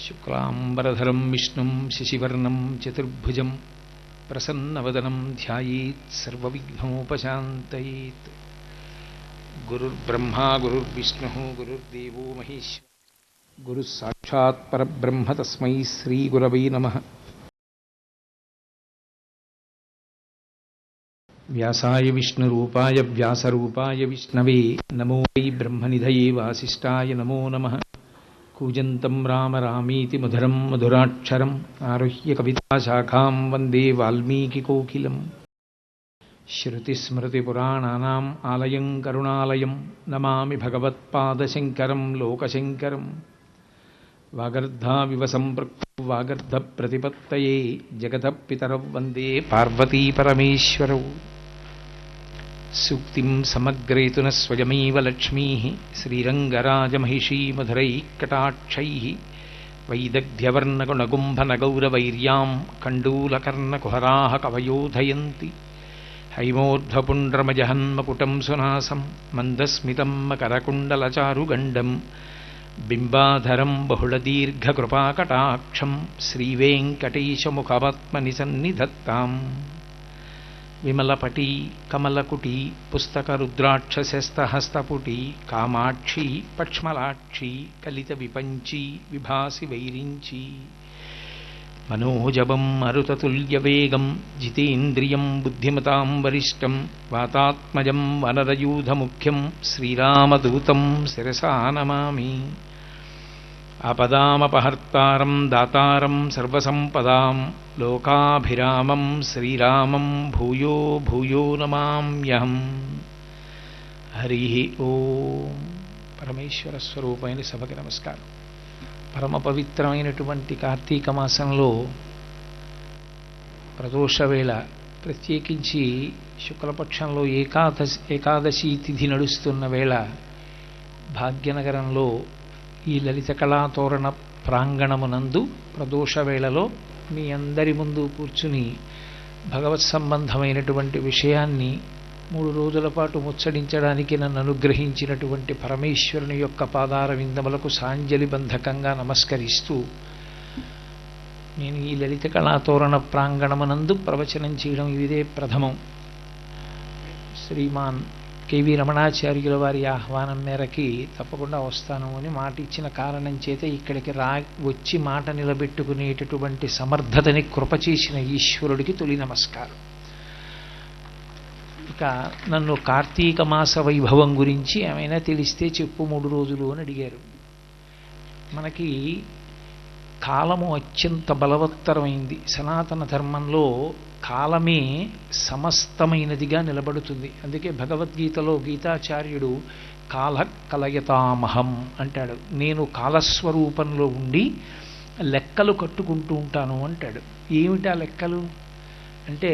శుక్లాంబరధరం విష్ణుం శశివర్ణం చతుర్భుజం ప్రసన్నవదనం ధ్యాయేత్ సర్వవిఘ్నోపశాంతయేత్. గురుర్బ్రహ్మా గురుర్విష్ణుః గురుర్దేవో మహేశ్వరः గురుః సాక్షాత్ పరబ్రహ్మ తస్మై శ్రీగురవై నమః. వ్యాసాయ విష్ణురూపాయ వ్యాసరూపాయ విష్ణవే నమో వై బ్రహ్మనిధయే వాసిష్ఠాయ నమో నమః. కూజంతం రామ రామీతి మధురం మధురాక్షరం ఆరుహ్య కవితాశాఖాం వందే వాల్మీకికోకిలం. శృతిస్మృతిపురాణానాం ఆలయం కరుణాలయం నమామి భగవత్పాదశంకరం లోకశంకరం. వాగర్ధావివ సంపృక్తౌ వాగర్ధప్రతిపత్తయే జగతః పితరౌ వందే పార్వతీపరమేశ్వరౌ. సూక్తిం సమగ్రేతున స్వయమేవ లక్ష్మీః శ్రీరంగరాజమహిషీ మధురైఃకటాక్షైః వైదగ్ధ్యవర్ణగుణగుంభనగౌరవైర్యాం కండూలకర్ణకుహరాः కవయోధయంతి. హైమోర్ధ్వపుండ్రమజహన్మకుటం సునాసం మందస్మితం మకరకుండలచారుగండం బింబాధరం బహుళదీర్ఘకృపాకటాక్షం శ్రీవేంకటేశముఖమాత్మని సన్నిధత్తాం. విమలపటీ కమలకుటీ పుస్తకరుద్రాక్షశస్తహస్తపుటీ కామాక్షీ పక్ష్మలాక్షీ కలిత విపంచీ విభాసి వైరించీ. మనోజవం మరుతతుల్యవేగం జితేంద్రియం బుద్ధిమతాం వరిష్టం వాతాత్మజం వనరయూధముఖ్యం శ్రీరామదూతం శిరసా నమామి. ఆపదామపహర్తారం దాతారం సర్వసంపదాం లోకాభిరామం శ్రీరామం భూయో భూయో నమామ్యహం. హరి ఓం. పరమేశ్వర స్వరూపమైన సభకి నమస్కారం. పరమ పవిత్రమైనటువంటి కార్తీక మాసంలో ప్రదోషవేళ, ప్రత్యేకించి శుక్లపక్షంలో ఏకాదశి తిథి నడుస్తున్న వేళ భాగ్యనగరంలో ఈ లలిత కళాతోరణ ప్రాంగణమునందు ప్రదోషవేళలో మీ అందరి ముందు కూర్చుని భగవత్ సంబంధమైనటువంటి విషయాన్ని 3 రోజుల పాటు ముచ్చడించడానికి నన్ను అనుగ్రహించినటువంటి పరమేశ్వరుని యొక్క పాదార విందములకు సాంజలి బంధకంగా నమస్కరిస్తూ, నేను ఈ లలిత కళాతోరణ ప్రాంగణమునందు ప్రవచనం చేయడం ఇదే ప్రథమం. శ్రీమాన్ కెవి రమణాచార్యుల వారి ఆహ్వానం మేరకి తప్పకుండా వస్తాను అని మాట ఇచ్చిన కారణం చేత ఇక్కడికి వచ్చి మాట నిలబెట్టుకునేటటువంటి సమర్థతని కృపచేసిన ఈశ్వరుడికి తొలి నమస్కారం. ఇక నన్ను కార్తీక మాస వైభవం గురించి ఏమైనా తెలిస్తే చెప్పు 3 రోజులు అని అడిగారు. మనకి కాలము అత్యంత బలవత్తరమైంది. సనాతన ధర్మంలో కాలమే సమస్తమైనదిగా నిలబడుతుంది. అందుకే భగవద్గీతలో గీతాచార్యుడు కాల కలయతామహం అంటాడు. నేను కాలస్వరూపంలో ఉండి లెక్కలు కట్టుకుంటూ ఉంటాను అంటాడు. ఏమిటా లెక్కలు అంటే,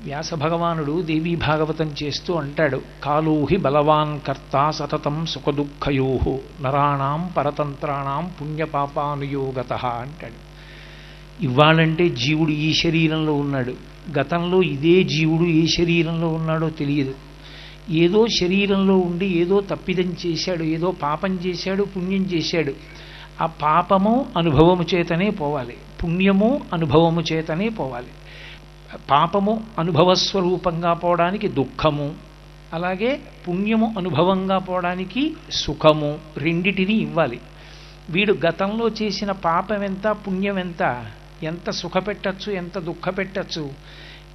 వ్యాస భగవానుడు దేవీ భాగవతం చేస్తూ అంటాడు, కాలోహి బలవాన్ కర్త సతతం సుఖదుఃఖయోః నరాణాం పరతంత్రాణం పుణ్యపాపానుయోగతః అంటాడు. ఇవ్వాలంటే జీవుడు ఈ శరీరంలో ఉన్నాడు, గతంలో ఇదే జీవుడు ఏ శరీరంలో ఉన్నాడో తెలియదు. ఏదో శరీరంలో ఉండి ఏదో తప్పిదం చేశాడు, ఏదో పాపం చేశాడు, పుణ్యం చేశాడు. ఆ పాపము అనుభవము చేతనే పోవాలి, పుణ్యము అనుభవము చేతనే పోవాలి. పాపము అనుభవస్వరూపంగా పోవడానికి దుఃఖము, అలాగే పుణ్యము అనుభవంగా పోవడానికి సుఖము, రెండిటిని ఇవ్వాలి. వీడు గతంలో చేసిన పాపం ఎంత, పుణ్యం ఎంత, ఎంత సుఖపెట్టచ్చు, ఎంత దుఃఖ పెట్టచ్చు,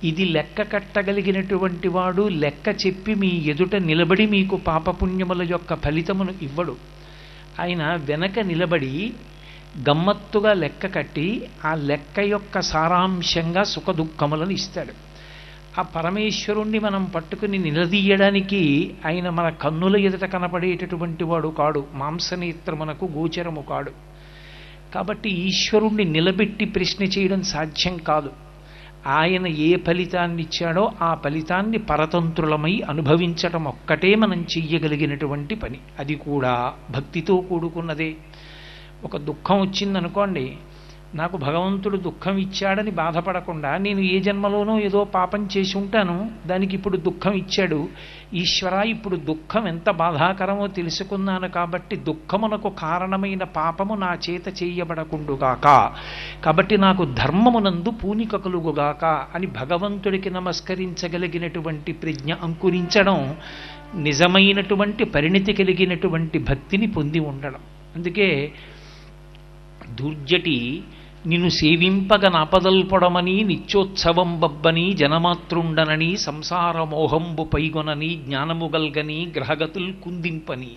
ఇది లెక్క కట్టగలిగినటువంటి వాడు లెక్క చెప్పి మీ ఎదుట నిలబడి మీకు పాపపుణ్యముల యొక్క ఫలితమును ఇవ్వడు. ఆయన వెనక నిలబడి గమ్మత్తుగా లెక్క కట్టి ఆ లెక్క యొక్క సారాంశంగా సుఖదుఖములను ఇస్తాడు. ఆ పరమేశ్వరుణ్ణి మనం పట్టుకుని నిలదీయడానికి ఆయన మన కన్నుల ఎదుట కనపడేటటువంటి వాడు కాడు, మాంసనేత్రమునకు గోచరము కాడు. కాబట్టి ఈశ్వరుణ్ణి నిలబెట్టి ప్రశ్న చేయడం సాధ్యం కాదు. ఆయన ఏ ఫలితాన్ని ఇచ్చాడో ఆ ఫలితాన్ని పరతంత్రులమై అనుభవించటం ఒక్కటే మనం చెయ్యగలిగినటువంటి పని. అది కూడా భక్తితో కూడుకున్నదే. ఒక దుఃఖం వచ్చిందనుకోండి, నాకు భగవంతుడు దుఃఖం ఇచ్చాడని బాధపడకుండా నేను ఏ జన్మలోనో ఏదో పాపం చేసి ఉంటాను, దానికి ఇప్పుడు దుఃఖం ఇచ్చాడు ఈశ్వర, ఇప్పుడు దుఃఖం ఎంత బాధాకరమో తెలుసుకున్నాను కాబట్టి దుఃఖమునకు కారణమైన పాపము నా చేత చేయబడకుండుగాక, కాబట్టి నాకు ధర్మమునందు పూనిక కలుగుగాక అని భగవంతుడికి నమస్కరించగలిగినటువంటి ప్రజ్ఞ అంకురించడం నిజమైనటువంటి పరిణితి కలిగినటువంటి భక్తిని పొంది ఉండడం. అందుకే దుర్జటి నిన్ను సేవింపగ నాపదల్పొడమని నిత్యోత్సవం బబ్బని జనమాతృండనని సంసార మోహంబు పైగొనని జ్ఞానముగల్గని గ్రహగతుల్ కుందింపని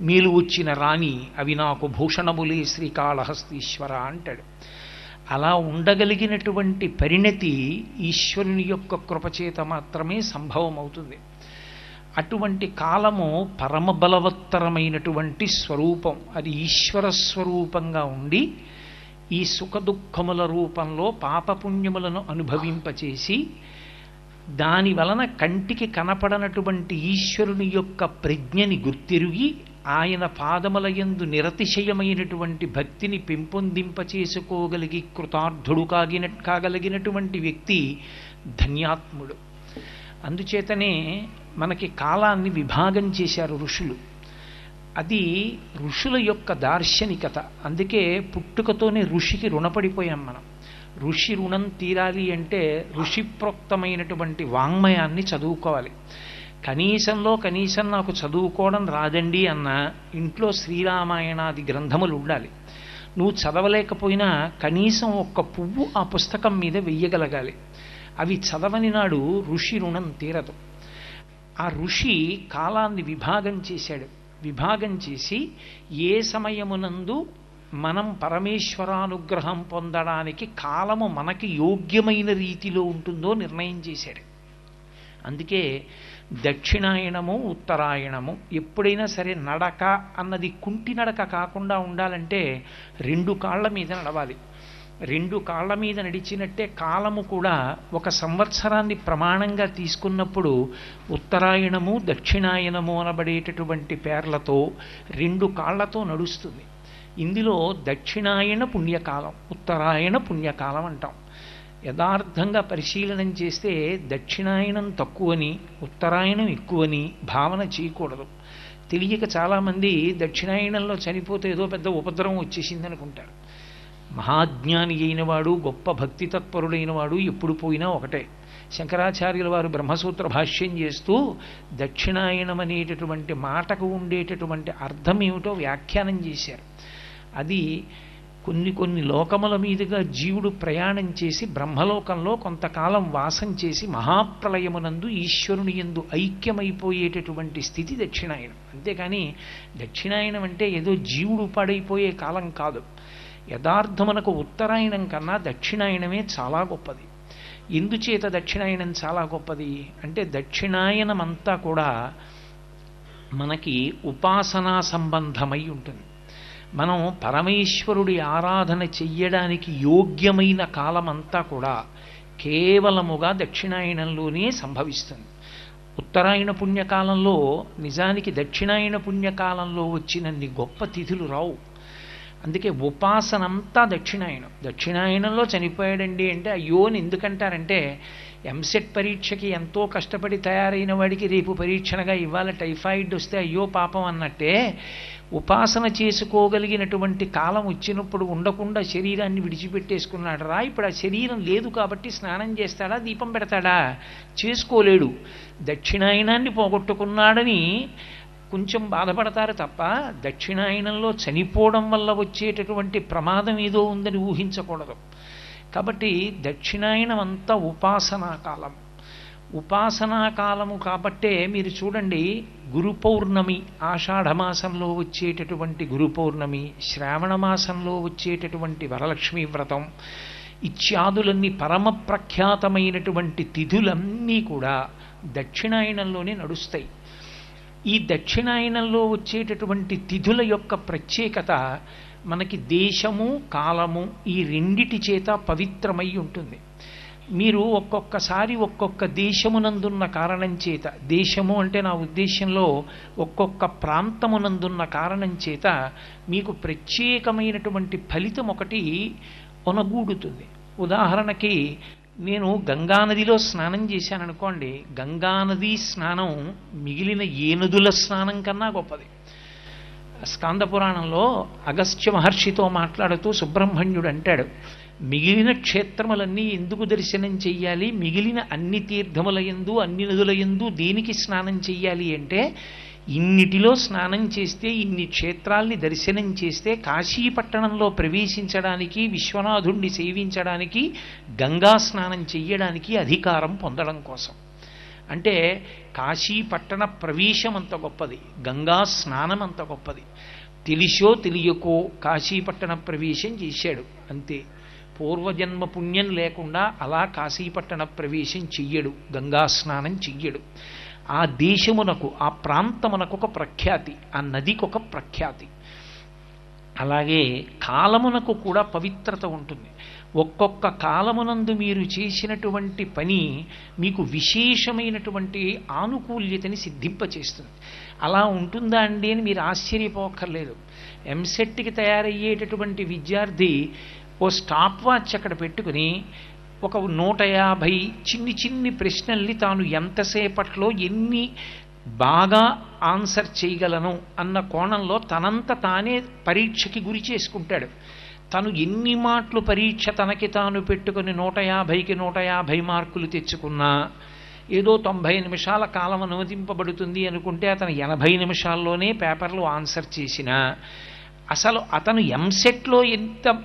మేలు వచ్చిన రాణి అవి నాకు భూషణములే శ్రీకాళహస్తీశ్వర అంటాడు. అలా ఉండగలిగినటువంటి పరిణతి ఈశ్వరుని యొక్క కృపచేత మాత్రమే సంభవం అవుతుంది. అటువంటి కాలము పరమ బలవత్తరమైనటువంటి స్వరూపం, అది ఈశ్వర స్వరూపంగా ఉండి ఈ సుఖదుఖముల రూపంలో పాపపుణ్యములను అనుభవింపచేసి దాని వలన కంటికి కనపడనటువంటి ఈశ్వరుని యొక్క ప్రజ్ఞని గుర్తిరిగి ఆయన పాదముల యందు నిరతిశయమైనటువంటి భక్తిని పెంపొందింపచేసుకోగలిగి కృతార్థుడు కాగలిగినటువంటి వ్యక్తి ధన్యాత్ముడు. అందుచేతనే మనకి కాలాన్ని విభాగం చేశారు ఋషులు. అది ఋషుల యొక్క దార్శనికత. అందుకే పుట్టుకతోనే ఋషికి రుణపడిపోయాం మనం. ఋషి రుణం తీరాలి అంటే ఋషిప్రోక్తమైనటువంటి వాంగ్మయాన్ని చదువుకోవాలి. కనీసంలో కనీసం నాకు చదువుకోవడం రాదండి అన్న ఇంట్లో శ్రీరామాయణాది గ్రంథములు ఉండాలి. నువ్వు చదవలేకపోయినా కనీసం ఒక్క పువ్వు ఆ పుస్తకం మీద వెయ్యగలగాలి. అవి చదవని నాడు ఋషి రుణం తీరదు. ఆ ఋషి కాలాన్ని విభాగం చేశాడు. విభాగం చేసి ఏ సమయమునందు మనం పరమేశ్వరానుగ్రహం పొందడానికి కాలము మనకి యోగ్యమైన రీతిలో ఉంటుందో నిర్ణయం చేశాడు. అందుకే దక్షిణాయనము ఉత్తరాయణము ఎప్పుడైనా సరే నడక అన్నది కుంటి నడక కాకుండా ఉండాలంటే రెండు కాళ్ళ మీద నడవాలి. రెండు కాళ్ళ మీద నడిచినట్టే కాలము కూడా ఒక సంవత్సరాన్ని ప్రమాణంగా తీసుకున్నప్పుడు ఉత్తరాయణము దక్షిణాయనము అనబడేటటువంటి పేర్లతో రెండు కాళ్లతో నడుస్తుంది. ఇందులో దక్షిణాయన పుణ్యకాలం, ఉత్తరాయణ పుణ్యకాలం అంటాం. యథార్థంగా పరిశీలనం చేస్తే దక్షిణాయనం తక్కువని ఉత్తరాయణం ఎక్కువని భావన చేయకూడదు. తెలియక చాలామంది దక్షిణాయనంలో చనిపోతే ఏదో పెద్ద ఉపద్రవం వచ్చేసింది అనుకుంటారు. మహాజ్ఞాని అయినవాడు గొప్ప భక్తి తత్పరుడైన వాడు ఎప్పుడు పోయినా ఒకటే. శంకరాచార్యుల వారు బ్రహ్మసూత్ర భాష్యం చేస్తూ దక్షిణాయనం అనేటటువంటి మాటకు ఉండేటటువంటి అర్థం ఏమిటో వ్యాఖ్యానం చేశారు. అది కొన్ని లోకముల మీదుగా జీవుడు ప్రయాణం చేసి బ్రహ్మలోకంలో కొంతకాలం వాసం చేసి మహాప్రళయమునందు ఈశ్వరుని యందు ఐక్యమైపోయేటటువంటి స్థితి దక్షిణాయనం. అంతేకాని దక్షిణాయనం అంటే ఏదో జీవుడు పాడైపోయే కాలం కాదు. యథార్థమునకు ఉత్తరాయణం కన్నా దక్షిణాయనమే చాలా గొప్పది. ఎందుచేత దక్షిణాయనం చాలా గొప్పది అంటే దక్షిణాయనమంతా కూడా మనకి ఉపాసనా సంబంధమై ఉంటుంది. మనం పరమేశ్వరుడి ఆరాధన చెయ్యడానికి యోగ్యమైన కాలమంతా కూడా కేవలముగా దక్షిణాయనంలోనే సంభవిస్తుంది. ఉత్తరాయణ పుణ్యకాలంలో నిజానికి దక్షిణాయన పుణ్యకాలంలో వచ్చినన్ని గొప్ప తిథులు రావు. అందుకే ఉపాసనంతా దక్షిణాయనం. దక్షిణాయనంలో చనిపోయాడండి అంటే అయ్యో అని ఎందుకంటారంటే ఎంసెట్ పరీక్షకి ఎంతో కష్టపడి తయారైన వాడికి రేపు పరీక్షణగా ఇవాళ టైఫాయిడ్ వస్తే అయ్యో పాపం అన్నట్టే ఉపాసన చేసుకోగలిగినటువంటి కాలం వచ్చినప్పుడు ఉండకుండా శరీరాన్ని విడిచిపెట్టేసుకున్నాడు రా. ఇప్పుడు ఆ శరీరం లేదు కాబట్టి స్నానం చేస్తాడా, దీపం పెడతాడా? చేసుకోలేడు. దక్షిణాయనాన్ని పోగొట్టుకున్నాడని కొంచెం బాధపడతారు తప్ప దక్షిణాయనంలో చనిపోవడం వల్ల వచ్చేటటువంటి ప్రమాదం ఏదో ఉందని ఊహించకూడదు. కాబట్టి దక్షిణాయనం అంతా ఉపాసనా కాలం. ఉపాసనా కాలము కాబట్టే మీరు చూడండి, గురు పౌర్ణమి ఆషాఢమాసంలో వచ్చేటటువంటి గురు పౌర్ణమి, శ్రావణ మాసంలో వచ్చేటటువంటి వరలక్ష్మీ వ్రతం ఇత్యాదులన్నీ పరమ ప్రఖ్యాతమైనటువంటి తిథులన్నీ కూడా దక్షిణాయనంలోనే నడుస్తాయి. ఈ దక్షిణాయనంలో వచ్చేటటువంటి తిథుల యొక్క ప్రత్యేకత మనకి దేశము కాలము ఈ రెండిటి చేత పవిత్రమై ఉంటుంది. మీరు ఒక్కొక్కసారి ఒక్కొక్క దేశమునందున్న కారణం చేత, దేశము అంటే నా ఉద్దేశంలో ఒక్కొక్క ప్రాంతమునందున్న కారణం చేత మీకు ప్రత్యేకమైనటువంటి ఫలితం ఒకటి ఒనగూడుతుంది. ఉదాహరణకి నేను గంగానదిలో స్నానం చేశాననుకోండి, గంగానది స్నానం మిగిలిన ఏ నదుల స్నానం కన్నా గొప్పది. స్కాంద పురాణంలో అగస్త్య మహర్షితో మాట్లాడుతూ సుబ్రహ్మణ్యుడు అంటాడు, మిగిలిన క్షేత్రములన్నీ ఎందుకు దర్శనం చెయ్యాలి, మిగిలిన అన్ని తీర్థముల యందు అన్ని నదుల యందు దేనికి స్నానం చెయ్యాలి అంటే, ఇన్నిటిలో స్నానం చేస్తే, ఇన్ని క్షేత్రాల్ని దర్శనం చేస్తే కాశీపట్టణంలో ప్రవేశించడానికి, విశ్వనాథుణ్ణి సేవించడానికి, గంగా స్నానం చెయ్యడానికి అధికారం పొందడం కోసం. అంటే కాశీపట్టణ ప్రవేశం అంత గొప్పది, గంగా స్నానం అంత గొప్పది. తెలిసో తెలియకో కాశీపట్టణ ప్రవేశం చేశాడు అంతే. పూర్వజన్మ పుణ్యం లేకుండా అలా కాశీపట్టణ ప్రవేశం చెయ్యడు, గంగా స్నానం చెయ్యడు. ఆ దేశమునకు, ఆ ప్రాంతమునకు ఒక ప్రఖ్యాతి, ఆ నదికి ఒక ప్రఖ్యాతి. అలాగే కాలమునకు కూడా పవిత్రత ఉంటుంది. ఒక్కొక్క కాలమునందు మీరు చేసినటువంటి పని మీకు విశేషమైనటువంటి ఆనుకూల్యతని సిద్ధింపచేస్తుంది. అలా ఉంటుందా అండి అని మీరు ఆశ్చర్యపోక్కర్లేదు. ఎంసెట్కి తయారయ్యేటటువంటి విద్యార్థి ఓ స్టాప్ వాచ్ అక్కడ పెట్టుకుని ఒక 150 చిన్ని చిన్ని ప్రశ్నల్ని తాను ఎంతసేపట్లో ఎన్ని బాగా ఆన్సర్ చేయగలను అన్న కోణంలో తనంత తానే పరీక్షకి గురి చేసుకుంటాడు. తను ఎన్ని మాటలు పరీక్ష తనకి తాను పెట్టుకుని 150కి 150 మార్కులు తెచ్చుకున్నా, ఏదో 90 నిమిషాల కాలం అనుమతింపబడుతుంది అనుకుంటే అతను 80 నిమిషాల్లోనే పేపర్లు ఆన్సర్ చేసినా, అసలు అతను ఎంసెట్లో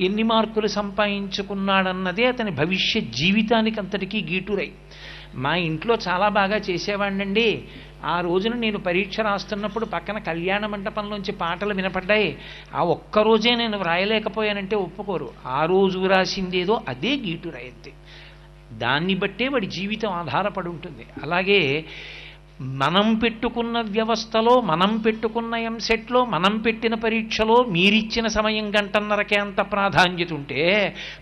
ఎన్ని మార్కులు సంపాదించుకున్నాడన్నదే అతని భవిష్య జీవితానికి అంతటికీ గీటురై. మా ఇంట్లో చాలా బాగా చేసేవాడినండి, ఆ రోజున నేను పరీక్ష రాస్తున్నప్పుడు పక్కన కళ్యాణ మంటపంలోంచి పాటలు వినపడ్డాయి, ఆ ఒక్కరోజే నేను వ్రాయలేకపోయానంటే ఒప్పుకోరు. ఆ రోజు రాసిందేదో అదే గీటురై అంతే. దాన్ని బట్టే వాడి జీవితం ఆధారపడి ఉంటుంది. అలాగే మనం పెట్టుకున్న వ్యవస్థలో, మనం పెట్టుకున్న ఎంసెట్లో, మనం పెట్టిన పరీక్షలో మీరిచ్చిన సమయం 1:30కే అంత ప్రాధాన్యత ఉంటే,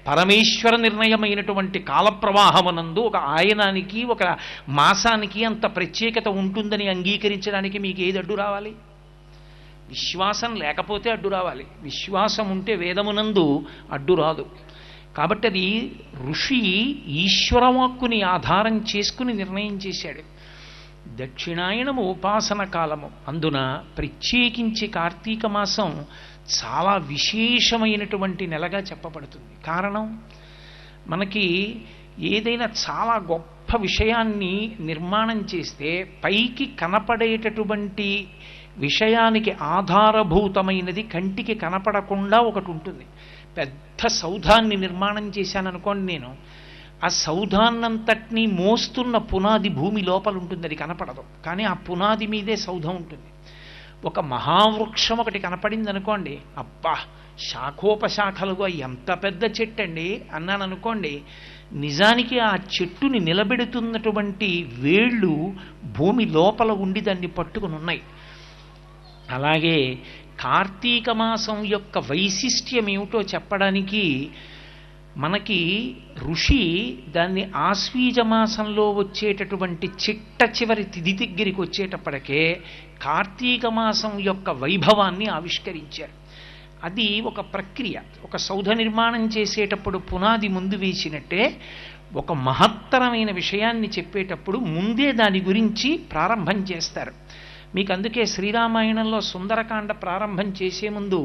పరమేశ్వర నిర్ణయమైనటువంటి కాలప్రవాహమునందు ఒక ఆయనానికి, ఒక మాసానికి అంత ప్రత్యేకత ఉంటుందని అంగీకరించడానికి మీకు ఏది అడ్డు రావాలి? విశ్వాసం లేకపోతే అడ్డు రావాలి, విశ్వాసం ఉంటే వేదమునందు అడ్డు రాదు. కాబట్టి అది ఋషి ఈశ్వరవాక్కుని ఆధారం చేసుకుని నిర్ణయం చేశాడు. దక్షిణాయనము ఉపాసన కాలము, అందున ప్రత్యేకించి కార్తీక మాసం చాలా విశేషమైనటువంటి నెలగా చెప్పబడుతుంది. కారణం, మనకి ఏదైనా చాలా గొప్ప విషయాన్ని నిర్మాణం చేస్తే పైకి కనపడేటటువంటి విషయానికి ఆధారభూతమైనది కంటికి కనపడకుండా ఒకటి ఉంటుంది. పెద్ద సౌధాన్ని నిర్మాణం చేశాననుకోండి నేను, ఆ సౌధాన్నంతటినీ మోస్తున్న పునాది భూమి లోపల ఉంటుంది, అది కనపడదు, కానీ ఆ పునాది మీదే సౌధం ఉంటుంది. ఒక మహావృక్షం ఒకటి కనపడింది అనుకోండి, అబ్బా శాఖోపశాఖలుగా ఎంత పెద్ద చెట్టు అండి అన్నాను అనుకోండి, నిజానికి ఆ చెట్టుని నిలబెడుతున్నటువంటి వేళ్ళు భూమి లోపల ఉండి దాన్ని పట్టుకుని ఉన్నాయి. అలాగే కార్తీక మాసం యొక్క వైశిష్ట్యం ఏమిటో చెప్పడానికి మనకి ఋషి దాన్ని ఆశ్వీజ మాసంలో వచ్చేటటువంటి చిట్ట చివరి తిథి దగ్గరికి వచ్చేటప్పటికే కార్తీక మాసం యొక్క వైభవాన్ని ఆవిష్కరించారు. అది ఒక ప్రక్రియ. ఒక సౌధ నిర్మాణం చేసేటప్పుడు పునాది ముందు వేసినట్టే ఒక మహత్తరమైన విషయాన్ని చెప్పేటప్పుడు ముందే దాని గురించి ప్రారంభం చేస్తారు. మీకు అందుకే శ్రీరామాయణంలో సుందరకాండ ప్రారంభం చేసే ముందు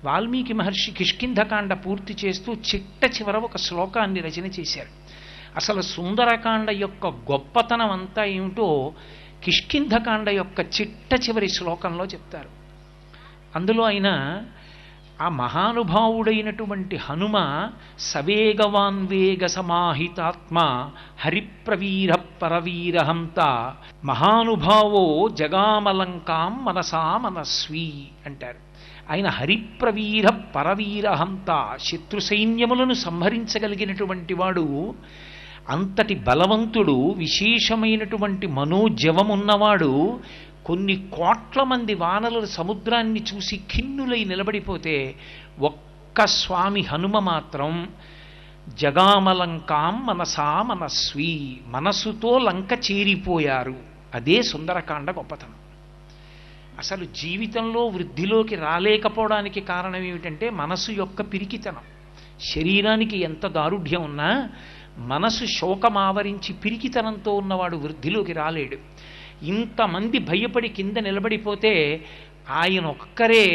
వాల్మీకి మహర్షి కిష్కింధకాండ పూర్తి చేస్తూ చిట్ట చివర ఒక శ్లోకాన్ని రచన చేశారు. అసలు సుందరకాండ యొక్క గొప్పతనం అంతా ఏమిటో కిష్కింధకాండ యొక్క చిట్ట చివరి శ్లోకంలో చెప్తారు. అందులో ఆయన ఆ మహానుభావుడైనటువంటి హనుమ సవేగవాన్వేగ సమాహితాత్మ హరిప్రవీర పరవీరహంత మహానుభావో జగామలంకాం మనసా మనస్వీ అంటారు. ఆయన హరిప్రవీర పరవీరహంత, శత్రు సైన్యములను సంహరించగలిగినటువంటి వాడు, అంతటి బలవంతుడు, విశేషమైనటువంటి మనోజవమున్నవాడు. కొన్ని కోట్ల మంది వానరుల సముద్రాన్ని చూసి ఖిన్నులై నిలబడిపోతే ఒక్క స్వామి హనుమ మాత్రం జగామలంకాం మనసా మనస్వీ, మనసుతో లంక చేరిపోయారు. అదే సుందరకాండ గొప్పతనం. అసలు జీవితంలో వృద్ధిలోకి రాలేకపోవడానికి కారణం ఏమిటంటే మనసు యొక్క పిరికితనం. శరీరానికి ఎంత దారుఢ్యం ఉన్నా మనసు శోకమావరించి పిరికితనంతో ఉన్నవాడు వృద్ధిలోకి రాలేడు. ఇంతమంది భయపడి కింద నిలబడిపోతే ఆయన ఒక్కరే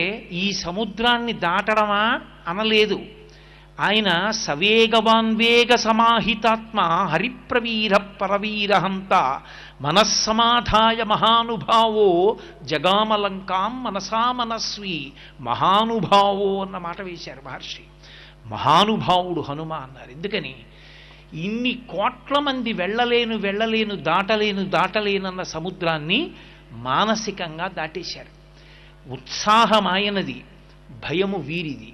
ఈ సముద్రాన్ని దాటడమా అనలేదు. ఆయన సవేగవాన్వేగ సమాహితాత్మ హరిప్రవీర పరవీరహంత మనస్సమాధాయ మహానుభావో జగామలంకాం మనసా మనస్వి. మహానుభావో అన్న మాట వేశారు మహర్షి. మహానుభావుడు హనుమ అన్నారు. ఎందుకని? ఇన్ని కోట్ల మంది వెళ్ళలేను దాటలేనన్న సముద్రాన్ని మానసికంగా దాటేశారు. ఉత్సాహం ఆయనది, భయము వీరిది.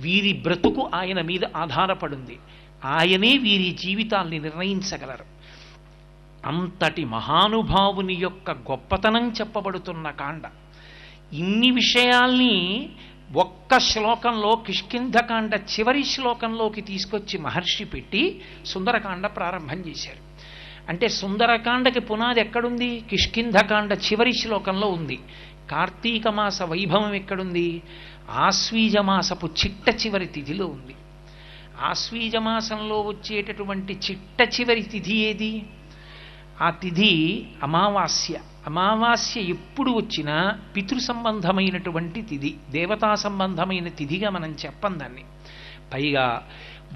వీరి బ్రతుకు ఆయన మీద ఆధారపడింది. ఆయనే వీరి జీవితాల్ని నిర్ణయించగలరు. అంతటి మహానుభావుని యొక్క గొప్పతనం చెప్పబడుతున్న కాండ. ఇన్ని విషయాల్ని ఒక్క శ్లోకంలో, కిష్కింధకాండ చివరి శ్లోకంలోకి తీసుకొచ్చి మహర్షి పెట్టి సుందరకాండ ప్రారంభం చేశారు. అంటే సుందరకాండకి పునాది ఎక్కడుంది? కిష్కింధకాండ చివరి శ్లోకంలో ఉంది. కార్తీక మాస వైభవం ఎక్కడుంది? ఆశ్వీజమాసపు చిట్ట చివరి తిథిలో ఉంది. ఆశ్వీజమాసంలో వచ్చేటటువంటి చిట్ట చివరి తిథి ఏది? ఆ తిథి అమావాస్య. అమావాస్య ఎప్పుడు వచ్చినా పితృ సంబంధమైనటువంటి తిథి, దేవతా సంబంధమైన తిథిగా మనం చెప్పం దాన్ని. పైగా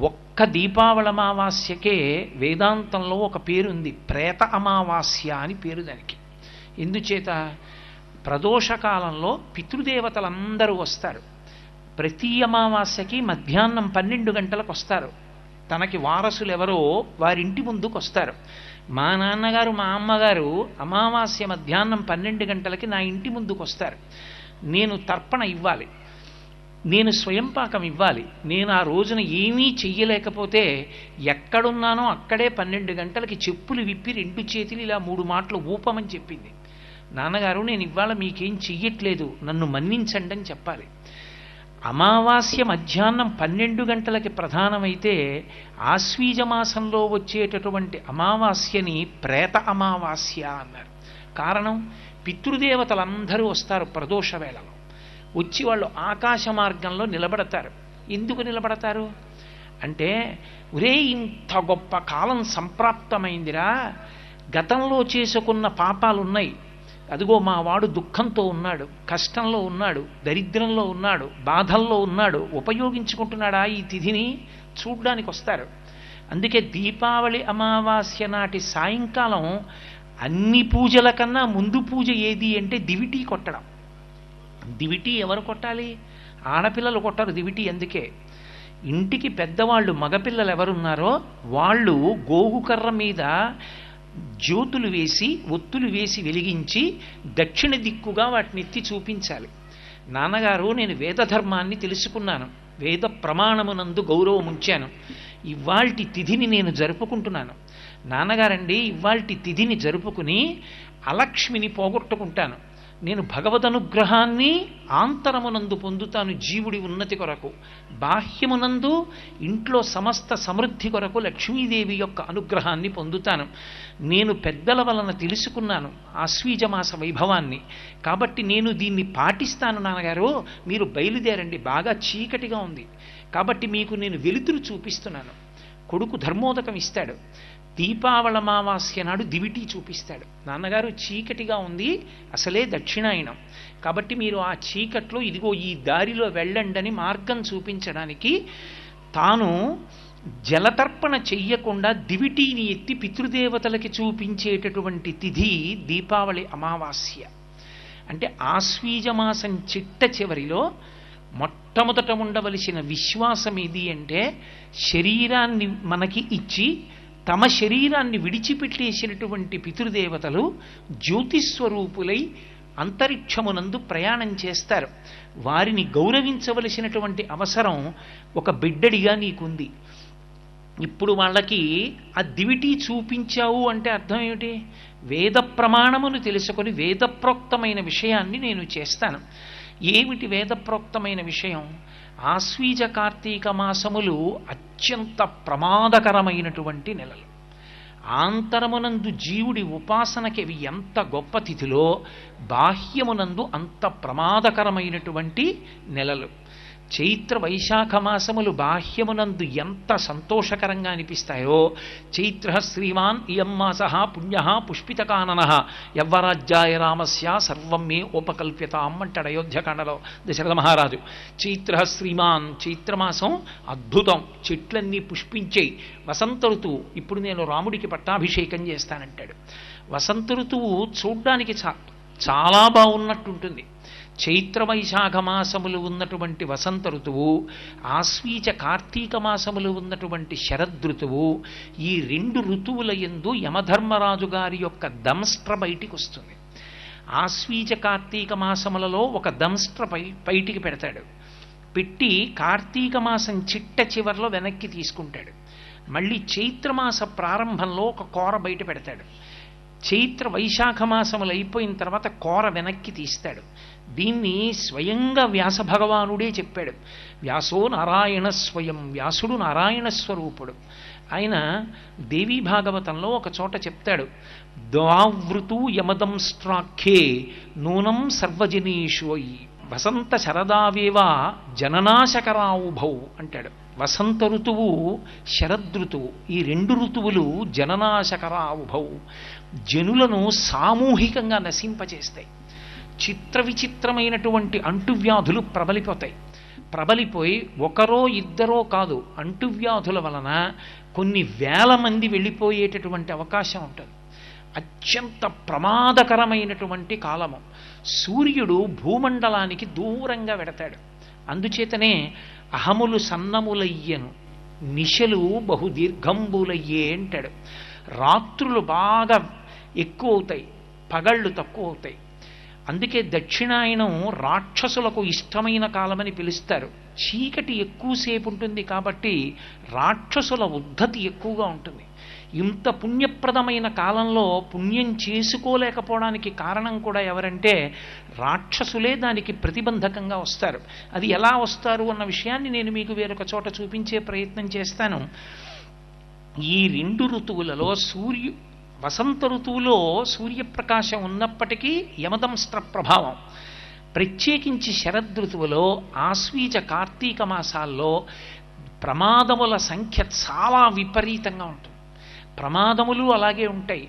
ఒక్క దీపావళి అమావాస్యకే వేదాంతంలో ఒక పేరుంది, ప్రేత అమావాస్య అని పేరు దానికి. ఎందుచేత? ప్రదోషకాలంలో పితృదేవతలందరూ వస్తారు. ప్రతి అమావాస్యకి మధ్యాహ్నం 12 గంటలకు వస్తారు. తనకి వారసులు ఎవరో వారింటి ముందుకు వస్తారు. మా నాన్నగారు, మా అమ్మగారు అమావాస్య మధ్యాహ్నం 12 గంటలకి నా ఇంటి ముందుకు వస్తారు. నేను తర్పణ ఇవ్వాలి, నేను స్వయంపాకం ఇవ్వాలి. నేను ఆ రోజున ఏమీ చెయ్యలేకపోతే ఎక్కడున్నానో అక్కడే 12 గంటలకి చెప్పులు విప్పి 2 చేతులు ఇలా 3 మాటలు ఊపమని చెప్పింది. నాన్నగారు, నేను ఇవాళ మీకేం చెయ్యట్లేదు, నన్ను మన్నించండి అని చెప్పాలి. అమావాస్య మధ్యాహ్నం 12 గంటలకి ప్రధానమైతే ఆశ్వీజమాసంలో వచ్చేటటువంటి అమావాస్యని ప్రేత అమావాస్య అన్నారు. కారణం, పితృదేవతలందరూ వస్తారు ప్రదోష వేళలో. వచ్చి వాళ్ళు ఆకాశ మార్గంలో నిలబడతారు. ఎందుకు నిలబడతారు అంటే, ఒరే ఇంత గొప్ప కాలం సంప్రాప్తమైందిరా, గతంలో చేసుకున్న పాపాలున్నాయి, అదిగో మా వాడు దుఃఖంతో ఉన్నాడు, కష్టంలో ఉన్నాడు, దరిద్రంలో ఉన్నాడు, బాధల్లో ఉన్నాడు, ఉపయోగించుకుంటున్నాడా ఈ తిథిని చూడ్డానికి వస్తారు. అందుకే దీపావళి అమావాస్య నాటి సాయంకాలం అన్ని పూజల కన్నా ముందు పూజ ఏది అంటే దివిటీ కొట్టడం. దివిటీ ఎవరు కొట్టాలి? ఆడపిల్లలు కొట్టరు దివిటీ. అందుకే ఇంటికి పెద్దవాళ్ళు, మగపిల్లలు ఎవరున్నారో వాళ్ళు గోగుకర్ర మీద జ్యోతులు వేసి, ఒత్తులు వేసి వెలిగించి దక్షిణ దిక్కుగా వాటిని ఎత్తి చూపించాలి. నాన్నగారు, నేను వేదధర్మాన్ని తెలుసుకున్నాను, వేద ప్రమాణమునందు గౌరవం ఉంచాను, ఇవాల్టి తిథిని నేను జరుపుకుంటున్నాను. నాన్నగారండి, ఇవాల్టి తిథిని జరుపుకుని అలక్ష్మిని పోగొట్టుకుంటాను. నేను భగవదనుగ్రహాన్ని ఆంతరమునందు పొందుతాను జీవుడి ఉన్నతి కొరకు, బాహ్యమునందు ఇంట్లో సమస్త సమృద్ధి కొరకు లక్ష్మీదేవి యొక్క అనుగ్రహాన్ని పొందుతాను. నేను పెద్దల వలన తెలుసుకున్నాను ఆశ్వీజమాస వైభవాన్ని, కాబట్టి నేను దీన్ని పాటిస్తాను. నాన్నగారు, మీరు బయలుదేరండి, బాగా చీకటిగా ఉంది కాబట్టి మీకు నేను వెలుతురు చూపిస్తున్నాను. కొడుకు ధర్మోదకం ఇస్తాడు. దీపావళి అమావాస్య నాడు దివిటీ చూపిస్తాడు. నాన్నగారు, చీకటిగా ఉంది, అసలే దక్షిణాయనం, కాబట్టి మీరు ఆ చీకట్లో ఇదిగో ఈ దారిలో వెళ్ళండి అని మార్గం చూపించడానికి తాను జలతర్పణ చెయ్యకుండా దివిటీని ఎత్తి పితృదేవతలకి చూపించేటటువంటి తిథి దీపావళి అమావాస్య. అంటే ఆశ్వీజమాసం చిట్ట చివరిలో మొట్టమొదట ఉండవలసిన విశ్వాసం ఏది అంటే, శరీరాన్ని మనకి ఇచ్చి తమ శరీరాన్ని విడిచిపెట్టేసినటువంటి పితృదేవతలు జ్యోతిస్వరూపులై అంతరిక్షమునందు ప్రయాణం చేస్తారు. వారిని గౌరవించవలసినటువంటి అవసరం ఒక బిడ్డడిగా నీకుంది. ఇప్పుడు వాళ్ళకి ఆ దివిటీ చూపించావు అంటే అర్థం ఏమిటి? వేద ప్రమాణమును తెలుసుకొని వేదప్రోక్తమైన విషయాన్ని నేను చేస్తాను. ఏమిటి వేదప్రోక్తమైన విషయం? ఆశ్వీజ కార్తీక మాసములు అత్యంత ప్రమాదకరమైనటువంటి నెలలు. ఆంతరమునందు జీవుడి ఉపాసనకి అవి ఎంత గొప్ప తిథిలో, బాహ్యమునందు అంత ప్రమాదకరమైనటువంటి నెలలు. చైత్ర వైశాఖ మాసములు బాహ్యమునందు ఎంత సంతోషకరంగా అనిపిస్తాయో, చైత్ర శ్రీమాన్ ఇయం మాస పుణ్య పుష్పితకానన యవ్వరాజ్యాయ రామస్య సర్వం మే ఉపకల్ప్యతాం అంటాడు అయోధ్యకాండలో దశరథ మహారాజు. చైత్ర శ్రీమాన్, చైత్రమాసం అద్భుతం, చెట్లన్నీ పుష్పించేయి. వసంత ఋతువు, ఇప్పుడు నేను రాముడికి పట్టాభిషేకం చేస్తానంటాడు. వసంత ఋతువు చూడ్డానికి చాలా బాగున్నట్టుంటుంది. చైత్ర వైశాఖ మాసములు ఉన్నటువంటి వసంత ఋతువు, ఆశ్వీజ కార్తీక మాసములు ఉన్నటువంటి శరదృతువు, ఈ 2 ఋతువుల యందు యమధర్మరాజు గారి యొక్క దంష్ట్ర బయటికి వస్తుంది. ఆశ్వీజ కార్తీక మాసములలో ఒక దంష్ట్ర బయటికి పెడతాడు. పెట్టి కార్తీక మాసం చిట్ట చివర్లో వెనక్కి తీసుకుంటాడు. మళ్ళీ చైత్రమాస ప్రారంభంలో ఒక కోర బయట పెడతాడు. చైత్ర వైశాఖ మాసములు అయిపోయిన తర్వాత కోర వెనక్కి తీస్తాడు. దీన్ని స్వయంగా వ్యాస భగవానుడే చెప్పాడు. వ్యాసో నారాయణ స్వయం, వ్యాసుడు నారాయణ స్వరూపుడు. ఆయన దేవీ భాగవతంలో ఒక చోట చెప్తాడు, ద్వావృతు యమదంష్ట్రాఖ్యే నూనం సర్వజనీషు అయి వసంత శరదావేవా జననాశకరావుభౌ అంటాడు. వసంత ఋతువు, శరదృతువు, ఈ 2 ఋతువులు జననాశకరావుభౌ, జనులను సామూహికంగా నశింపచేస్తాయి. చిత్ర విచిత్రమైనటువంటి అంటువ్యాధులు ప్రబలిపోయి ఒకరో ఇద్దరో కాదు, అంటువ్యాధుల వలన కొన్ని వేల మంది వెళ్ళిపోయేటటువంటి అవకాశం ఉంటుంది. అత్యంత ప్రమాదకరమైనటువంటి కాలము. సూర్యుడు భూమండలానికి దూరంగా వెడతాడు. అందుచేతనే అహములు సన్నములయ్యను నిశలు బహుదీర్ఘంబులయ్యే అంటాడు. రాత్రులు బాగా ఎక్కువ అవుతాయి, పగళ్ళు తక్కువ అవుతాయి. అందుకే దక్షిణాయనం రాక్షసులకు ఇష్టమైన కాలమని పిలుస్తారు. చీకటి ఎక్కువసేపు ఉంటుంది కాబట్టి రాక్షసుల ఉద్ధతి ఎక్కువగా ఉంటుంది. ఇంత పుణ్యప్రదమైన కాలంలో పుణ్యం చేసుకోలేకపోవడానికి కారణం కూడా ఎవరంటే రాక్షసులే దానికి ప్రతిబంధకంగా వస్తారు. అది ఎలా వస్తారు అన్న విషయాన్ని నేను మీకు వేరొక చోట చూపించే ప్రయత్నం చేస్తాను. ఈ 2 ఋతువులలో వసంత ఋతువులో సూర్యప్రకాశం ఉన్నప్పటికీ యమదంష్ట్ర ప్రభావం, ప్రత్యేకించి శరదృతువులో ఆశ్వీజ కార్తీక మాసాల్లో ప్రమాదముల సంఖ్య చాలా విపరీతంగా ఉంటుంది. ప్రమాదములు అలాగే ఉంటాయి.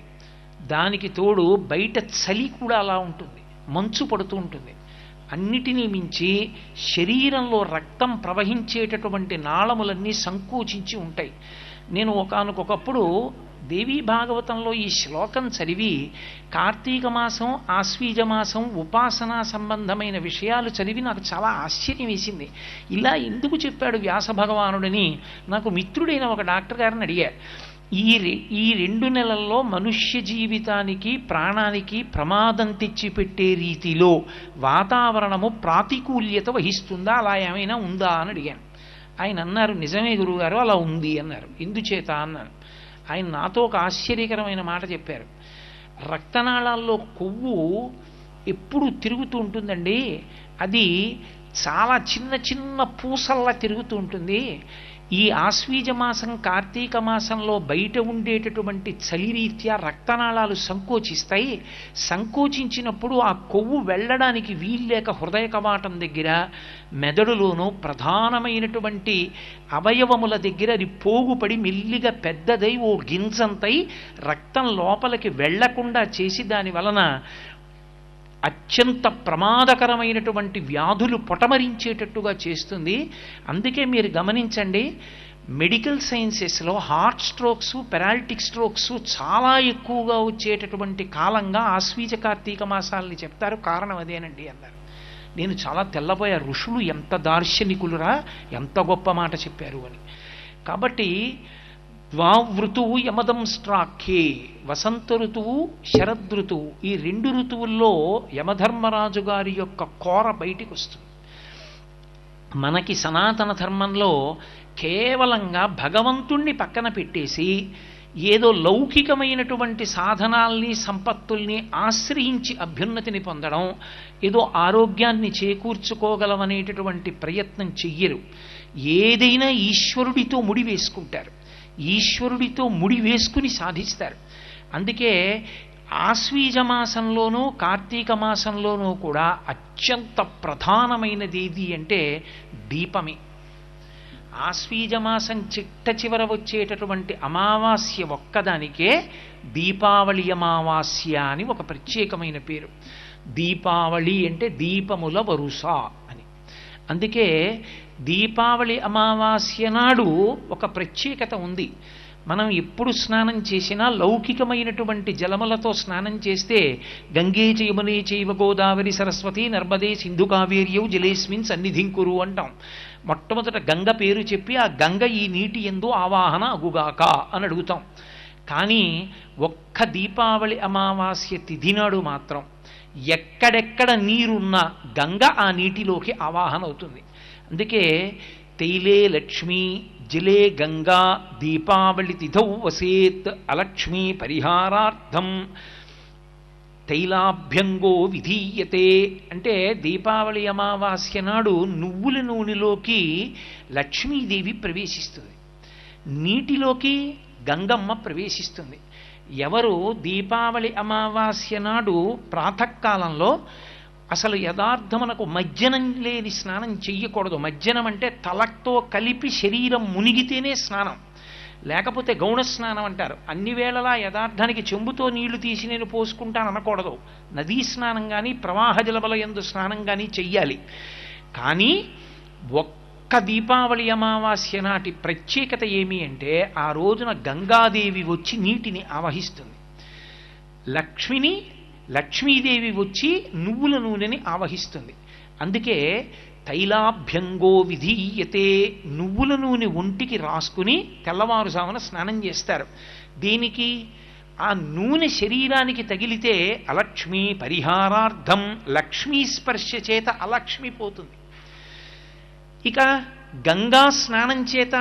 దానికి తోడు బయట చలి కూడా అలా ఉంటుంది, మంచు పడుతూ ఉంటుంది. అన్నిటినీ మించి శరీరంలో రక్తం ప్రవహించేటటువంటి నాళములన్నీ సంకోచించి ఉంటాయి. నేను ఒకానొకప్పుడు దేవీ భాగవతంలో ఈ శ్లోకం చదివి కార్తీక మాసం, ఆశ్వీజ మాసం, ఉపాసనా సంబంధమైన విషయాలు చదివి నాకు చాలా ఆశ్చర్యం వేసింది. ఇలా ఎందుకు చెప్పాడు వ్యాస భగవానుడని నాకు మిత్రుడైన ఒక డాక్టర్ గారిని అడిగారు. ఈ 2 నెలల్లో మనుష్య జీవితానికి, ప్రాణానికి ప్రమాదం తెచ్చిపెట్టే రీతిలో వాతావరణము ప్రాతికూల్యత వహిస్తుందా, అలా ఏమైనా ఉందా అని అడిగాను. ఆయన అన్నారు, నిజమే గురువుగారు, అలా ఉంది అన్నారు. ఎందుచేత అన్నాను. ఆయన నాతో ఒక ఆశ్చర్యకరమైన మాట చెప్పారు. రక్తనాళాల్లో కొవ్వు ఎప్పుడు తిరుగుతూ ఉంటుందండి, అది చాలా చిన్న చిన్న పూసల్లా తిరుగుతూ ఉంటుంది. ఈ ఆశ్వీజ మాసం, కార్తీక మాసంలో బయట ఉండేటటువంటి చలిరీత్యా రక్తనాళాలు సంకోచిస్తాయి. సంకోచించినప్పుడు ఆ కొవ్వు వెళ్ళడానికి వీల్లేక హృదయ కవాటం దగ్గర, మెదడులోనూ ప్రధానమైనటువంటి అవయవముల దగ్గర అది పోగుపడి మెల్లిగా పెద్దదై ఓ గింజంతై రక్తం లోపలికి వెళ్లకుండా చేసి దాని వలన అత్యంత ప్రమాదకరమైనటువంటి వ్యాధులు పొటమరించేటట్టుగా చేస్తుంది. అందుకే మీరు గమనించండి, మెడికల్ సైన్సెస్లో హార్ట్ స్ట్రోక్స్, పెరాలిటిక్ స్ట్రోక్స్ చాలా ఎక్కువగా వచ్చేటటువంటి కాలంగా ఆశ్వీజ కార్తీక మాసాలని చెప్తారు. కారణం అదేనండి అన్నారు. నేను చాలా తెల్లబోయా, ఋషులు ఎంత దార్శనికులురా, ఎంత గొప్ప మాట చెప్పారు అని. కాబట్టి ద్వావృతువు యమదంష్ట్రాఖ్యే, వసంత ఋతువు, శరదృతువు, ఈ 2 ఋతువుల్లో యమధర్మరాజు గారి యొక్క కోర బయటికి వస్తుంది. మనకి సనాతన ధర్మంలో కేవలంగా భగవంతుణ్ణి పక్కన పెట్టేసి ఏదో లౌకికమైనటువంటి సాధనాల్ని, సంపత్తుల్ని ఆశ్రయించి అభ్యున్నతిని పొందడం, ఏదో ఆరోగ్యాన్ని చేకూర్చుకోగలమనేటటువంటి ప్రయత్నం చెయ్యరు. ఏదైనా ఈశ్వరుడితో ముడి వేసుకుంటారు, ఈశ్వరుడితో ముడి వేసుకుని సాధిస్తారు. అందుకే ఆశ్వీజ మాసంలోనూ కార్తీక మాసంలోనూ కూడా అత్యంత ప్రధానమైనది ఏది అంటే దీపమే. ఆశ్వీజ మాసం చిట్ట చివర వచ్చేటటువంటి అమావాస్య ఒక్కదానికే దీపావళి అమావాస్య అని ఒక ప్రత్యేకమైన పేరు. దీపావళి అంటే దీపముల వరుస అని. అందుకే దీపావళి అమావాస్య నాడు ఒక ప్రత్యేకత ఉంది. మనం ఎప్పుడు స్నానం చేసినా లౌకికమైనటువంటి జలములతో స్నానం చేస్తే గంగే యమునే చైవ గోదావరి సరస్వతి నర్మదే సింధు కావేర్యౌ జలేస్మిన్ సన్నిధింకురు అంటాం. మొట్టమొదట గంగ పేరు చెప్పి ఆ గంగ ఈ నీటి యందు ఆవాహన అగుగాక అని అడుగుతాం. కానీ ఒక్క దీపావళి అమావాస్య తిథి నాడు మాత్రం ఎక్కడెక్కడ నీరున్నా గంగ ఆ నీటిలోకి ఆవాహన అవుతుంది. అందుకే తైలే లక్ష్మీ జలే గంగా దీపావళి తిథౌ వసేత్ అలక్ష్మీ పరిహారార్థం తైలాభ్యంగో విధీయతే అంటే దీపావళి అమావాస్య నాడు నువ్వుల నూనెలోకి లక్ష్మీదేవి ప్రవేశిస్తుంది, నీటిలోకి గంగమ్మ ప్రవేశిస్తుంది. ఎవరు దీపావళి అమావాస్య నాడు ప్రాతకాలంలో అసలు యథార్థమునకు మజ్జనం లేని స్నానం చెయ్యకూడదు. మజ్జనం అంటే తలతో కలిపి శరీరం మునిగితేనే స్నానం, లేకపోతే గౌణ స్నానం అంటారు. అన్ని వేళలా యథార్థానికి చెంబుతో నీళ్లు తీసి నేను పోసుకుంటాను అనకూడదు. నదీ స్నానం కానీ ప్రవాహ జలబల యందు స్నానం కానీ చెయ్యాలి. కానీ ఒక్క దీపావళి అమావాస్య నాటి ప్రత్యేకత ఏమి అంటే ఆ రోజున గంగాదేవి వచ్చి నీటిని ఆవహిస్తుంది, లక్ష్మీదేవి వచ్చి నువ్వుల నూనెని ఆవహిస్తుంది. అందుకే తైలాభ్యంగో విధీయతే, నువ్వుల నూనె ఒంటికి రాసుకుని తెల్లవారుజామున స్నానం చేస్తారు. దీనికి ఆ నూనె శరీరానికి తగిలితే అలక్ష్మీ పరిహారార్థం, లక్ష్మీ స్పర్శ చేత అలక్ష్మి పోతుంది. ఇక గంగా స్నానం చేత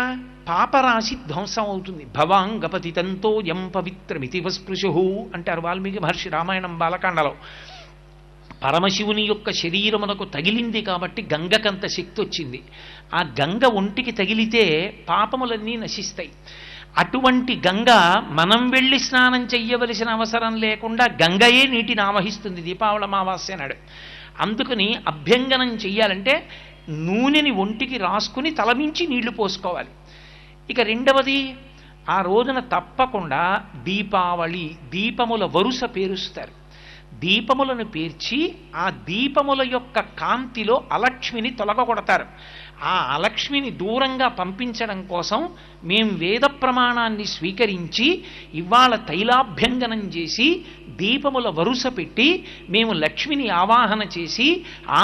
పాపరాశి ధ్వంసం అవుతుంది. భవాంగపతితంతో యం పవిత్రమితి వస్పృశు అంటారు వాల్మీకి మహర్షి రామాయణం బాలకాండలో. పరమశివుని యొక్క శరీరమునకు తగిలింది కాబట్టి గంగకంత శక్తి వచ్చింది. ఆ గంగ ఒంటికి తగిలితే పాపములన్నీ నశిస్తాయి. అటువంటి గంగ మనం వెళ్ళి స్నానం చెయ్యవలసిన అవసరం లేకుండా గంగయే నీటిని ఆవహిస్తుంది దీపావళి అమావాస్య నాడు. అందుకని అభ్యంగనం చెయ్యాలంటే నూనెని ఒంటికి రాసుకుని తలమించి నీళ్లు పోసుకోవాలి. ఇక రెండవది, ఆ రోజున తప్పకుండా దీపావళి దీపముల వరుస పేరుస్తారు. దీపములను పేర్చి ఆ దీపముల యొక్క కాంతిలో అలక్ష్మిని తొలగొడతారు. ఆ అలక్ష్మిని దూరంగా పంపించడం కోసం మేం వేద ప్రమాణాన్ని స్వీకరించి ఇవాళ తైలాభ్యంగనం చేసి దీపముల వరుస పెట్టి మేము లక్ష్మిని ఆవాహన చేసి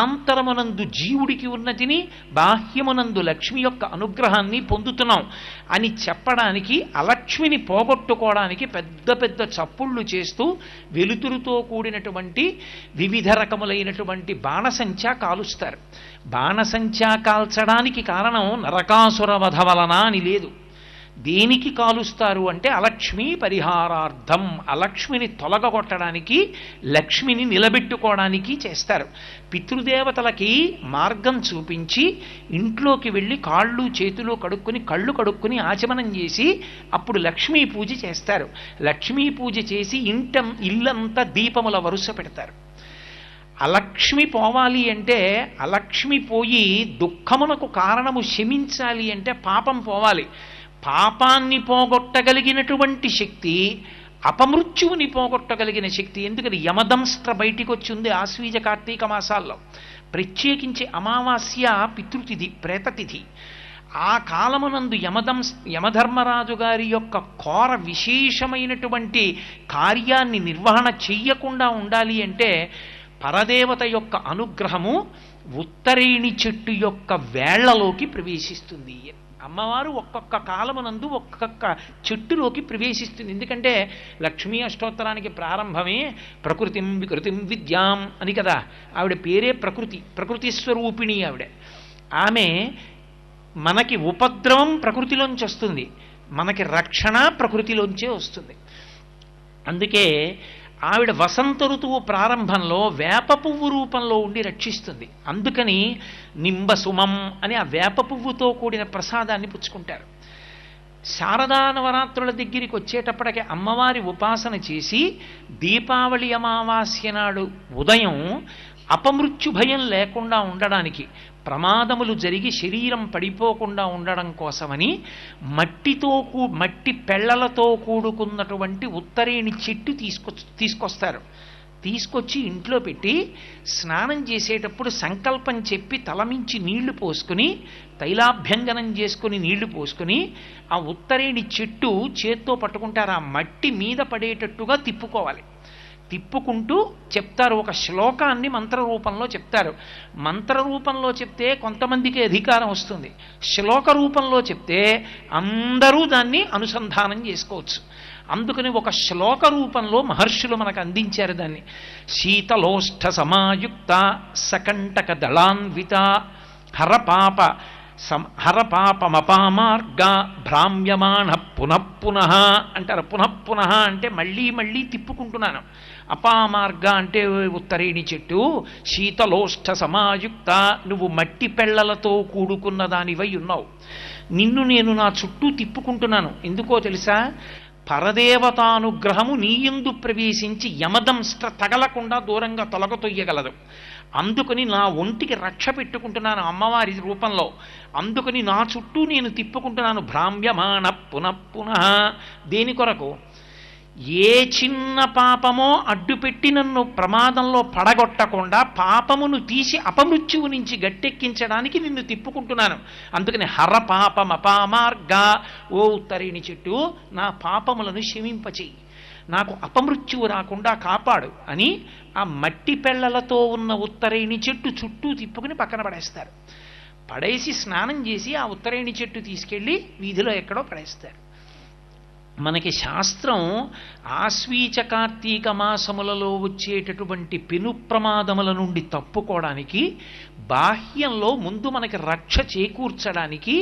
ఆంతరమునందు జీవుడికి ఉన్నతిని బాహ్యమునందు లక్ష్మి యొక్క అనుగ్రహాన్ని పొందుతున్నాం అని చెప్పడానికి అలక్ష్మిని పోగొట్టుకోవడానికి పెద్ద పెద్ద చప్పుళ్ళు చేస్తూ వెలుతురుతో కూడినటువంటి వివిధ రకములైనటువంటి బాణసంచా కాలుస్తారు. బాణసంచా కాల్చడానికి కారణం నరకాసుర వధ వలన అని లేదు. దేనికి కాలుస్తారు అంటే అలక్ష్మీ పరిహారార్థం, అలక్ష్మిని తొలగొట్టడానికి, లక్ష్మిని నిలబెట్టుకోవడానికి చేస్తారు. పితృదేవతలకి మార్గం చూపించి ఇంట్లోకి వెళ్ళి కాళ్ళు చేతులు కడుక్కుని కళ్ళు కడుక్కుని ఆచమనం చేసి అప్పుడు లక్ష్మీ పూజ చేస్తారు. లక్ష్మీ పూజ చేసి ఇల్లంతా దీపముల వరుస పెడతారు. అలక్ష్మి పోవాలి అంటే, అలక్ష్మి పోయి దుఃఖమునకు కారణము శమించాలి అంటే పాపం పోవాలి. పాపాన్ని పోగొట్టగలిగినటువంటి శక్తి అపమృత్యువుని పోగొట్టగలిగిన శక్తి. ఎందుకని యమదంస్ట్ర బయటికి వచ్చింది ఆశ్వీజ కార్తీక మాసాల్లో. ప్రత్యేకించి అమావాస్య పితృతిథి, ప్రేతతిథి. ఆ కాలమునందు యమధర్మరాజు గారి యొక్క ఘోర విశేషమైనటువంటి కార్యాన్ని నిర్వహణ చెయ్యకుండా ఉండాలి అంటే పరదేవత యొక్క అనుగ్రహము ఉత్తరేణి చెట్టు యొక్క వేళ్లలోకి ప్రవేశిస్తుంది. అమ్మవారు ఒక్కొక్క కాలమునందు ఒక్కొక్క చెట్టులోకి ప్రవేశిస్తుంది. ఎందుకంటే లక్ష్మీ అష్టోత్తరానికి ప్రారంభమే ప్రకృతిం వికృతిం విద్యాం అని కదా. ఆవిడ పేరే ప్రకృతి, ప్రకృతి స్వరూపిణి ఆవిడ. ఆమె మనకి ఉపద్రవం ప్రకృతిలోంచి వస్తుంది, మనకి రక్షణ ప్రకృతిలోంచే వస్తుంది. అందుకే ఆవిడ వసంత ఋతువు ప్రారంభంలో వేప పువ్వు రూపంలో ఉండి రక్షిస్తుంది. అందుకని నింబసుమం అని ఆ వేప పువ్వుతో కూడిన ప్రసాదాన్ని పుచ్చుకుంటారు. శారదా నవరాత్రుల దగ్గరికి వచ్చేటప్పటికి అమ్మవారి ఉపాసన చేసి దీపావళి అమావాస్య నాడు ఉదయం అపమృత్యు భయం లేకుండా ఉండడానికి, ప్రమాదములు జరిగి శరీరం పడిపోకుండా ఉండడం కోసమని మట్టి పెళ్లలతో కూడుకున్నటువంటి ఉత్తరేణి చెట్టు తీసుకొస్తారు. తీసుకొచ్చి ఇంట్లో పెట్టి స్నానం చేసేటప్పుడు సంకల్పం చెప్పి తలమించి నీళ్లు పోసుకుని తైలాభ్యంగనం చేసుకుని నీళ్లు పోసుకుని ఆ ఉత్తరేణి చెట్టు చేత్తో పట్టుకుంటారు. ఆ మట్టి మీద పడేటట్టుగా తిప్పుకోవాలి. తిప్పుకుంటూ చెప్తారు, ఒక శ్లోకాన్ని మంత్రరూపంలో చెప్తారు. మంత్రరూపంలో చెప్తే కొంతమందికి అధికారం వస్తుంది, శ్లోక రూపంలో చెప్తే అందరూ దాన్ని అనుసంధానం చేసుకోవచ్చు. అందుకని ఒక శ్లోక రూపంలో మహర్షులు మనకు అందించారు దాన్ని. శీతలోష్ఠ సమాయుక్త సకంటక దళాన్విత హరపాపమపామార్గ భ్రామ్యమాణ పునఃపునః అంటారు. పునఃపునః అంటే మళ్ళీ మళ్ళీ తిప్పుకుంటున్నాను. అపామార్గ అంటే ఉత్తరేణి చెట్టు, శీతలోష్ఠ సమాయుక్త నువ్వు మట్టి పెళ్లలతో కూడుకున్న దానివై ఉన్నావు. నిన్ను నేను నా చుట్టూ తిప్పుకుంటున్నాను. ఎందుకో తెలుసా? పరదేవతానుగ్రహము నీయందు ప్రవేశించి యమదంష్ట్ర తగలకుండా దూరంగా తొలగతొయ్యగలదు. అందుకని నా ఒంటికి రక్ష పెట్టుకుంటున్నాను అమ్మవారి రూపంలో. అందుకని నా చుట్టూ నేను తిప్పుకుంటున్నాను. భ్రామ్యమాణ పునఃపునః. దేని కొరకు? ఏ చిన్న పాపమో అడ్డుపెట్టి నన్ను ప్రమాదంలో పడగొట్టకుండా పాపమును తీసి అపమృత్యువు నుంచి గట్టెక్కించడానికి నిన్ను తిప్పుకుంటున్నాను. అందుకని హరపాపమపామార్గ, ఓ ఉత్తరేణి చెట్టు నా పాపములను క్షమింపచేయి, నాకు అపమృత్యువు రాకుండా కాపాడు అని ఆ మట్టి పెళ్లలతో ఉన్న ఉత్తరేణి చెట్టు చుట్టూ తిప్పుకుని పక్కన పడేస్తారు. పడేసి స్నానం చేసి ఆ ఉత్తరేణి చెట్టు తీసుకెళ్ళి వీధిలో ఎక్కడో పడేస్తారు. మనకి శాస్త్రం ఆశ్వీజ కార్తీక మాసములలో వచ్చేటటువంటి పెను ప్రమాదముల నుండి తప్పుకోవడానికి, బాహ్యంలో ముందు మనకి రక్ష చేకూర్చడానికి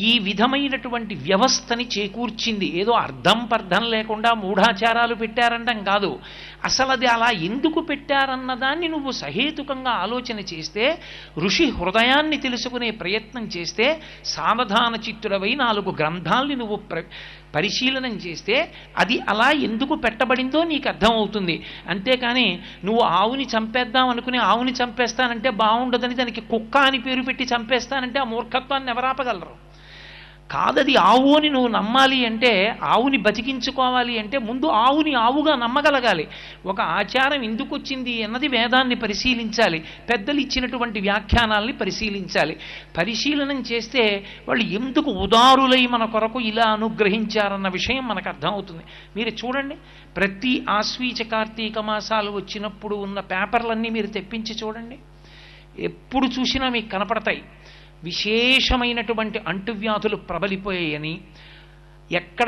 ఈ విధమైనటువంటి వ్యవస్థని చేకూర్చింది. ఏదో అర్థం పర్థం లేకుండా మూఢాచారాలు పెట్టారంటాం కాదు. అసలు అది అలా ఎందుకు పెట్టారన్నదాన్ని నువ్వు సహేతుకంగా ఆలోచన చేస్తే, ఋషి హృదయాన్ని తెలుసుకునే ప్రయత్నం చేస్తే, సావధాన చిత్తుడవై 4 గ్రంథాల్ని నువ్వు పరిశీలనం చేస్తే అది అలా ఎందుకు పెట్టబడిందో నీకు అర్థమవుతుంది. అంతేకాని నువ్వు ఆవుని చంపేద్దాం అనుకుని ఆవుని చంపేస్తానంటే బాగుండదని దానికి కుక్క అని పేరు పెట్టి చంపేస్తానంటే ఆ మూర్ఖత్వాన్ని ఎవరాపగలరు? కాదది ఆవు అని నువ్వు నమ్మాలి అంటే, ఆవుని బతికించుకోవాలి అంటే ముందు ఆవుని ఆవుగా నమ్మగలగాలి. ఒక ఆచారం ఎందుకు వచ్చింది అన్నది వేదాన్ని పరిశీలించాలి, పెద్దలు ఇచ్చినటువంటి వ్యాఖ్యానాల్ని పరిశీలించాలి. పరిశీలనం చేస్తే వాళ్ళు ఎందుకు ఉదారులై మన కొరకు ఇలా అనుగ్రహించారన్న విషయం మనకు అర్థమవుతుంది. మీరు చూడండి, ప్రతి ఆశ్వీజ కార్తీక మాసాలు వచ్చినప్పుడు ఉన్న పేపర్లన్నీ మీరు తెప్పించి చూడండి, ఎప్పుడు చూసినా మీకు కనపడతాయి. విశేషమైనటువంటి అంటువ్యాధులు ప్రబలిపోయాయని, ఎక్కడ